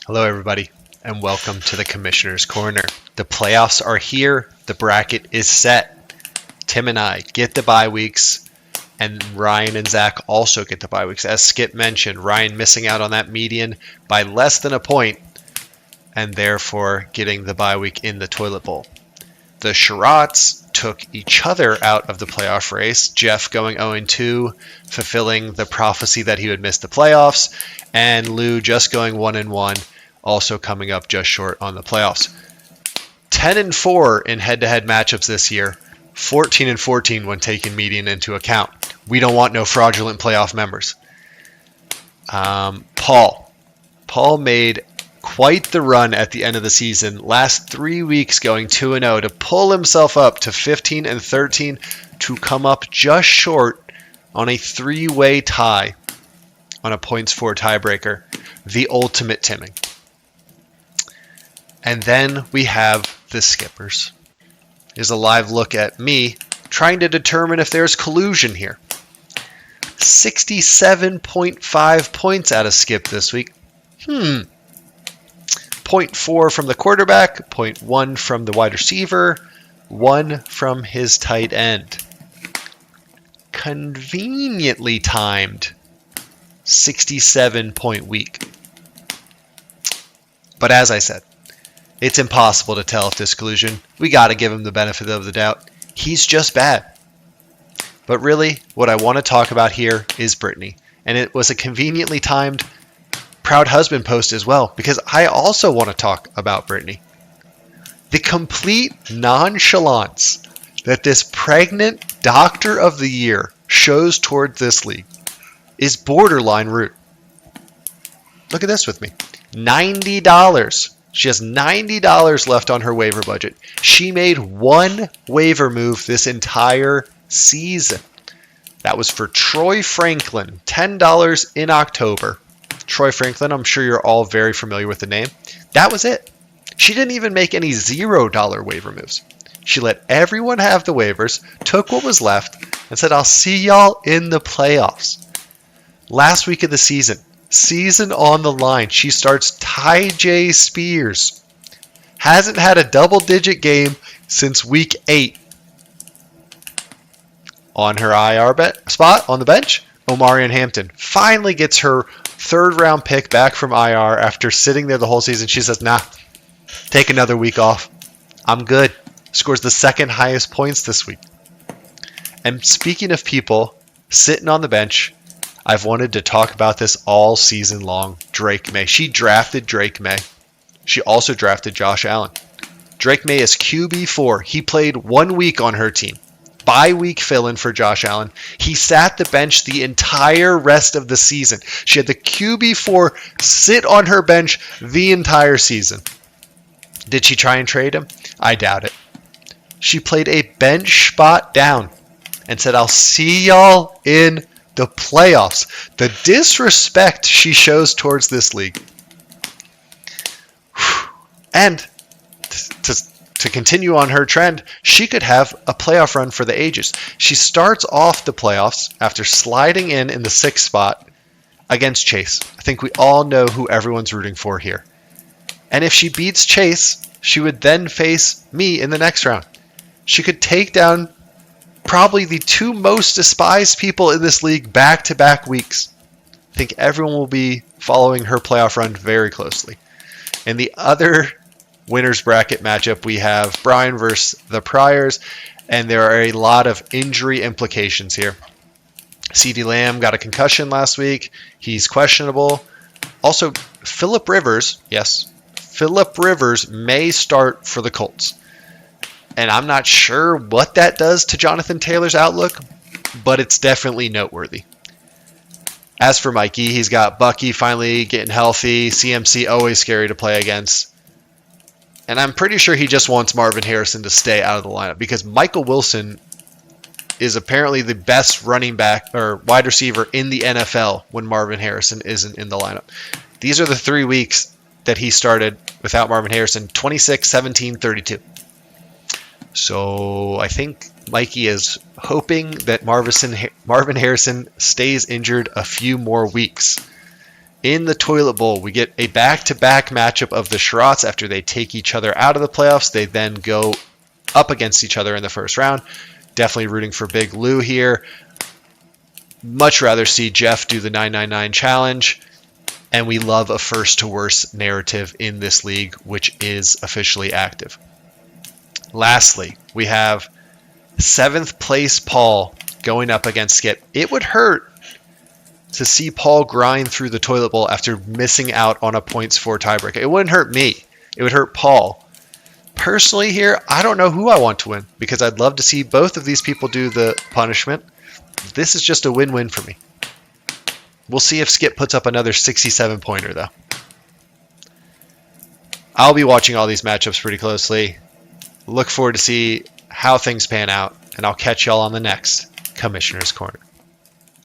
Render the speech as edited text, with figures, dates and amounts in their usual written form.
Hello, everybody, and welcome to the Commissioner's Corner. The playoffs are here. The bracket is set. Tim and I get the bye weeks, and Ryan and Zach also get the bye weeks. As Skip mentioned, Ryan missing out on that median by less than a point, and therefore getting the bye week in the toilet bowl. The Sherrats took each other out of the playoff race. Jeff going 0-2, fulfilling the prophecy that he would miss the playoffs, and Lou just going 1-1, also coming up just short on the playoffs. 10-4 in head-to-head matchups this year, 14-14 when taking median into account. We don't want no fraudulent playoff members. Paul made quite the run at the end of the season. Last 3 weeks going 2-0 to pull himself up to 15-13 to come up just short on a three-way tie on a points for tiebreaker. The ultimate Timming. And then we have the skippers. Here's a live look at me trying to determine if there's collusion here. 67.5 points out of Skip this week. 0.4 from the quarterback, 0.1 from the wide receiver, 1 from his tight end. Conveniently timed 67-point week. But as I said, it's impossible to tell if this collusion. We got to give him the benefit of the doubt. He's just bad. But really, what I want to talk about here is Brittany. And it was a conveniently timed Proud Husband post as well, because I also want to talk about Brittany. The complete nonchalance that this pregnant Doctor of the Year shows toward this league is borderline rude. Look at this with me. $90. She has $90 left on her waiver budget. She made one waiver move this entire season. That was for Troy Franklin, $10 in October. Troy Franklin, I'm sure you're all very familiar with the name. That was it. She didn't even make any $0 waiver moves. She let everyone have the waivers, took what was left, and said, I'll see y'all in the playoffs. Last week of the season on the line, she starts Tyjae Spears. Hasn't had a double-digit game since week 8. On her IR spot on the bench, Omarion Hampton finally gets her third-round pick back from IR after sitting there the whole season. She says, nah, take another week off. I'm good. Scores the second highest points this week. And speaking of people sitting on the bench, I've wanted to talk about this all season long. Drake May. She drafted Drake May. She also drafted Josh Allen. Drake May is QB4. He played 1 week on her team. Bye week fill-in for Josh Allen. He sat the bench the entire rest of the season. She had the QB4 sit on her bench the entire season. Did she try and trade him? I doubt it. She played a bench spot down and said, I'll see y'all in the playoffs. The disrespect she shows towards this league. And to continue on her trend, she could have a playoff run for the ages. She starts off the playoffs after sliding in the 6th spot against Chase. I think we all know who everyone's rooting for here. And if she beats Chase, she would then face me in the next round. She could take down probably the 2 most despised people in this league back-to-back weeks. I think everyone will be following her playoff run very closely. In the other winners bracket matchup, we have Brian versus the Priors, and there are a lot of injury implications here. CeeDee Lamb got a concussion last week. He's questionable. Also, Phillip Rivers may start for the Colts. And I'm not sure what that does to Jonathan Taylor's outlook, but it's definitely noteworthy. As for Mikey, he's got Bucky finally getting healthy. CMC always scary to play against. And I'm pretty sure he just wants Marvin Harrison to stay out of the lineup because Michael Wilson is apparently the best running back or wide receiver in the NFL when Marvin Harrison isn't in the lineup. These are the 3 weeks that he started without Marvin Harrison, 26, 17, 32. So I think Mikey is hoping that Marvin Harrison stays injured a few more weeks. In the Toilet Bowl, we get a back-to-back matchup of the Schrotts. After they take each other out of the playoffs, they then go up against each other in the first round. Definitely rooting for Big Lou here. Much rather see Jeff do the 999 challenge. And we love a first to worst narrative in this league, which is officially active. Lastly, we have 7th place Paul going up against Skip. It would hurt to see Paul grind through the Toilet Bowl after missing out on a points for tiebreaker. It wouldn't hurt me. It would hurt Paul. Personally here, I don't know who I want to win because I'd love to see both of these people do the punishment. This is just a win-win for me. We'll see if Skip puts up another 67-pointer, though. I'll be watching all these matchups pretty closely. Look forward to see how things pan out, and I'll catch y'all on the next Commissioner's Corner.